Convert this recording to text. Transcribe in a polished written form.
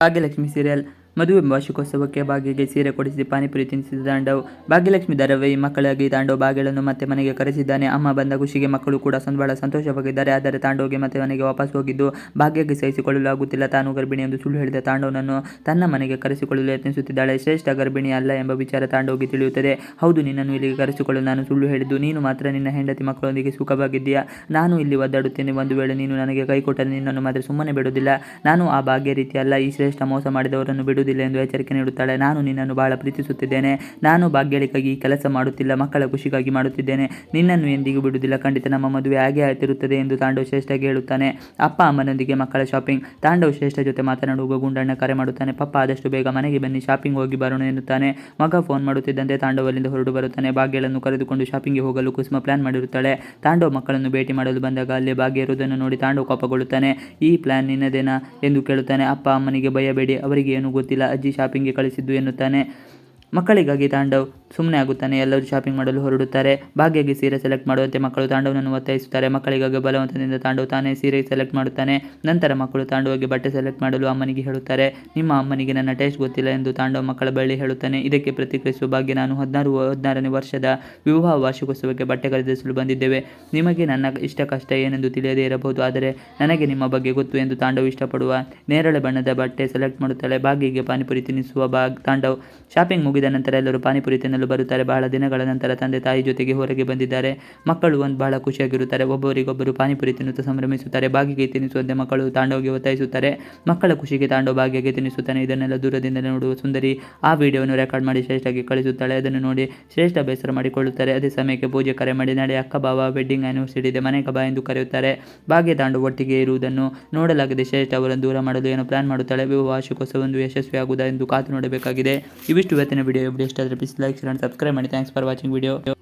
Bhagyalakshmi serial ಮದುವೆ ವಾರ್ಷಿಕೋತ್ಸವಕ್ಕೆ ಭಾಗ್ಯಗೆ ಸೀರೆ ಕೊಡಿಸಿ ಪಾನಿಪುರಿ ತಿನ್ನಿಸಿದ ತಾಂಡವ್. ಭಾಗ್ಯಲಕ್ಷ್ಮಿ ಧಾರಾವಾಹಿ ಮಕ್ಕಳಾಗಿ ತಾಂಡವ್ ಭಾಗ್ಯಳನ್ನು ಮತ್ತೆ ಮನೆಗೆ ಕರೆಸಿದ್ದಾನೆ. ಅಮ್ಮ ಬಂದ ಖುಷಿಗೆ ಮಕ್ಕಳು ಕೂಡ ಬಹಳ ಸಂತೋಷವಾಗಿದ್ದಾರೆ. ಆದರೆ ತಾಂಡವ್ಗೆ ಮತ್ತೆ ಮನೆಗೆ ವಾಪಸ್ ಹೋಗಿದ್ದು ಭಾಗ್ಯಗೆ ಸಹಿಸಿಕೊಳ್ಳಲು ಆಗುತ್ತಿಲ್ಲ. ತಾನು ಗರ್ಭಿಣಿ ಎಂದು ಸುಳ್ಳು ಹೇಳಿದ ತಾಂಡವ್ನನ್ನು ತನ್ನ ಮನೆಗೆ ಕರೆಸಿಕೊಳ್ಳಲು ಯತ್ನಿಸುತ್ತಿದ್ದಾಳೆ. ಶ್ರೇಷ್ಠ ಗರ್ಭಿಣಿ ಅಲ್ಲ ಎಂಬ ವಿಚಾರ ತಾಂಡವ್ಗೆ ತಿಳಿಯುತ್ತದೆ. ಹೌದು, ನಿನ್ನನ್ನು ಇಲ್ಲಿಗೆ ಕರೆಸಿಕೊಳ್ಳಲು ನಾನು ಸುಳ್ಳು ಹೇಳಿದ್ದು. ನೀನು ಮಾತ್ರ ನಿನ್ನ ಹೆಂಡತಿ ಮಕ್ಕಳೊಂದಿಗೆ ಸುಖವಾಗಿದ್ದೀಯಾ. ನಾನು ಇಲ್ಲಿ ಒದ್ದಾಡುತ್ತೇನೆ. ಒಂದು ವೇಳೆ ನೀನು ನನಗೆ ಕೈ ಕೊಟ್ಟರೆ ನಿನ್ನನ್ನು ಮಾತ್ರ ಸುಮ್ಮನೆ ಬಿಡುವುದಿಲ್ಲ. ನಾನು ಆ ಭಾಗ್ಯ ರೀತಿ ಅಲ್ಲ. ಈ ಶ್ರೇಷ್ಠ ಮೋಸ ಮಾಡಿದವರನ್ನು ಬಿಡುವುದಿಲ್ಲ ಎಂದು ಎಚ್ಚರಿಕೆ ನೀಡುತ್ತಾಳೆ. ನಾನು ನಿನ್ನನ್ನು ಬಹಳ ಪ್ರೀತಿಸುತ್ತಿದ್ದೇನೆ. ನಾನು ಭಾಗ್ಯಳಿಗಾಗಿ ಈ ಕೆಲಸ ಮಾಡುತ್ತಿಲ್ಲ, ಮಕ್ಕಳ ಖುಷಿಗಾಗಿ ಮಾಡುತ್ತಿದ್ದೇನೆ. ನಿನ್ನನ್ನು ಎಂದಿಗೂ ಬಿಡುವುದಿಲ್ಲ. ಖಂಡಿತ ನಮ್ಮ ಮದುವೆ ಹಾಗೆ ಆಗ್ತಿರುತ್ತದೆ ಎಂದು ತಾಂಡವ್ ಶ್ರೇಷ್ಠಗೆ ಹೇಳುತ್ತಾನೆ. ಅಪ್ಪ ಅಮ್ಮನೊಂದಿಗೆ ಮಕ್ಕಳ ಶಾಪಿಂಗ್. ತಾಂಡವ್ ಶ್ರೇಷ್ಠ ಜೊತೆ ಮಾತನಾಡುವ ಗುಂಡಣ್ಣ ಕರೆ ಮಾಡುತ್ತಾನೆ. ಪಪ್ಪ ಆದಷ್ಟು ಬೇಗ ಮನೆಗೆ ಬನ್ನಿ, ಶಾಪಿಂಗ್ ಹೋಗಿ ಬರೋಣ ಎನ್ನುತ್ತಾನೆ. ಮಗ ಫೋನ್ ಮಾಡುತ್ತಿದ್ದಂತೆ ತಾಂಡವ್ ಅಲ್ಲಿಂದ ಹೊರಡು ಬರುತ್ತಾನೆ. ಭಾಗ್ಯಳನ್ನು ಕರೆದುಕೊಂಡು ಶಾಪಿಂಗ್ಗೆ ಹೋಗಲು ಕುಸುಮ ಪ್ಲಾನ್ ಮಾಡಿರುತ್ತಾಳೆ. ತಾಂಡವ್ ಮಕ್ಕಳನ್ನು ಭೇಟಿ ಮಾಡಲು ಬಂದಾಗ ಅಲ್ಲಿ ಭಾಗ್ಯ ಇರುವುದನ್ನು ನೋಡಿ ತಾಂಡವ್ ಕೋಪಗೊಳ್ಳುತ್ತಾನೆ. ಈ ಪ್ಲಾನ್ ನಿನ್ನದೇನಾ ಎಂದು ಕೇಳುತ್ತಾನೆ. ಅಪ್ಪ ಅಮ್ಮನಿಗೆ ಭಯಬೇಡಿ, ಅವರಿಗೆ ಏನೂ ಗೊತ್ತಿಲ್ಲ, ಅಜ್ಜಿ ಶಾಪಿಂಗ್ಗೆ ಕಳಿಸಿದ್ದು ಎನ್ನುತ್ತಾನೆ. ಮಕ್ಕಳಿಗಾಗಿ ತಾಂಡವ್ ಸುಮ್ಮನೆ ಆಗುತ್ತಾನೆ. ಎಲ್ಲರೂ ಶಾಪಿಂಗ್ ಮಾಡಲು ಹೊರಡುತ್ತಾರೆ. ಭಾಗ್ಯಗೆ ಸೀರೆ ಸೆಲೆಕ್ಟ್ ಮಾಡುವಂತೆ ಮಕ್ಕಳು ತಾಂಡವ್ನನ್ನು ಒತ್ತಾಯಿಸುತ್ತಾರೆ. ಮಕ್ಕಳಿಗಾಗಿ ಬಲವಂತದಿಂದ ತಾಂಡವ್ ತಾನೇ ಸೀರೆ ಸೆಲೆಕ್ಟ್ ಮಾಡುತ್ತಾನೆ. ನಂತರ ಮಕ್ಕಳು ತಾಂಡವ್ಗೆ ಬಟ್ಟೆ ಸೆಲೆಕ್ಟ್ ಮಾಡಲು ಅಮ್ಮನಿಗೆ ಹೇಳುತ್ತಾರೆ. ನಿಮ್ಮ ಅಮ್ಮನಿಗೆ ನನ್ನ ಟೇಸ್ಟ್ ಗೊತ್ತಿಲ್ಲ ಎಂದು ತಾಂಡವ್ ಮಕ್ಕಳ ಬಳಿ ಹೇಳುತ್ತಾನೆ. ಇದಕ್ಕೆ ಪ್ರತಿಕ್ರಿಯಿಸುವ ಭಾಗ್ಯ, ನಾನು 16ನೇ ವರ್ಷದ ವಿವಾಹ ವಾರ್ಷಿಕೋತ್ಸವಕ್ಕೆ ಬಟ್ಟೆ ಖರೀದಿಸಲು ಬಂದಿದ್ದೇವೆ. ನಿಮಗೆ ನನ್ನ ಇಷ್ಟ ಕಷ್ಟ ಏನೆಂದು ತಿಳಿಯದೇ ಇರಬಹುದು, ಆದರೆ ನನಗೆ ನಿಮ್ಮ ಬಗ್ಗೆ ಗೊತ್ತು ಎಂದು ತಾಂಡವ್ ಇಷ್ಟಪಡುವ ನೇರಳೆ ಬಣ್ಣದ ಬಟ್ಟೆ ಸೆಲೆಕ್ಟ್ ಮಾಡುತ್ತಾಳೆ. ಭಾಗ್ಯಗೆ ಪಾನಿಪುರಿ ತಿನ್ನಿಸುವ ತಾಂಡವ್. ಶಾಪಿಂಗ್ ಮುಗಿದ ನಂತರ ಎಲ್ಲರೂ ಪಾನಿಪುರಿ ತಿನ್ನಲು ಬರುತ್ತಾರೆ. ಬಹಳ ದಿನಗಳ ನಂತರ ತಂದೆ ತಾಯಿ ಜೊತೆಗೆ ಹೊರಗೆ ಬಂದಿದ್ದಾರೆ. ಮಕ್ಕಳು ಬಹಳ ಖುಷಿಯಾಗಿರುತ್ತಾರೆ. ಒಬ್ಬರಿಗೊಬ್ಬರು ಪಾನಿಪುರಿ ತಿನ್ನುತ್ತಾ ಸಂಭ್ರಮಿಸುತ್ತಾರೆ. ಭಾಗ್ಯಗೆ ತಿನ್ನಿಸುವಂತೆ ಮಕ್ಕಳು ತಾಂಡವ್ಗೆ ಒತ್ತಾಯಿಸುತ್ತಾರೆ. ಮಕ್ಕಳ ಖುಷಿಗೆ ತಾಂಡವ್ ಭಾಗ್ಯಗೆ ತಿನ್ನಿಸುತ್ತಾನೆ. ಇದನ್ನೆಲ್ಲ ದೂರದಿಂದ ನೋಡುವ ಸುಂದರಿ ಆ ವಿಡಿಯೋವನ್ನು ರೆಕಾರ್ಡ್ ಮಾಡಿ ಶ್ರೇಷ್ಠಗೆ ಕಳಿಸುತ್ತಾಳೆ. ಅದನ್ನು ನೋಡಿ ಶ್ರೇಷ್ಠ ಬೇಸರ ಮಾಡಿಕೊಳ್ಳುತ್ತಾರೆ. ಅದೇ ಸಮಯಕ್ಕೆ ಪೂಜೆ ಕರೆ ಮಾಡಿ, ನಾಳೆ ಅಕ್ಕ ಬಾವ ವೆಡ್ಡಿಂಗ್ ಆನಿವರ್ಸರಿ ಇದೆ, ಮನೆಗೆ ಬಾ ಎಂದು ಕರೆಯುತ್ತಾರೆ. ಭಾಗ್ಯ ತಾಂಡವ್ ಒಟ್ಟಿಗೆ ಇರುವುದನ್ನು ನೋಡಲಾಗದೆ ಶ್ರೇಷ್ಠ ಅವರನ್ನು ದೂರ ಮಾಡಲು ಏನೋ ಪ್ಲಾನ್ ಮಾಡುತ್ತಾಳೆ. ವಿವಾಹ ವಾರ್ಷಿಕೋತ್ಸವ ಯಶಸ್ವಿಯಾಗುವುದಾ ಎಂದು ಕಾತು ನೋಡಬೇಕಾಗಿದೆ. ಇವಿಷ್ಟು ಇವತ್ತಿನ ವಿಡಿಯೋ. ಇಷ್ಟ ಆದರೆ please like, share and subscribe ಮಾಡಿ. Thanks for watching video.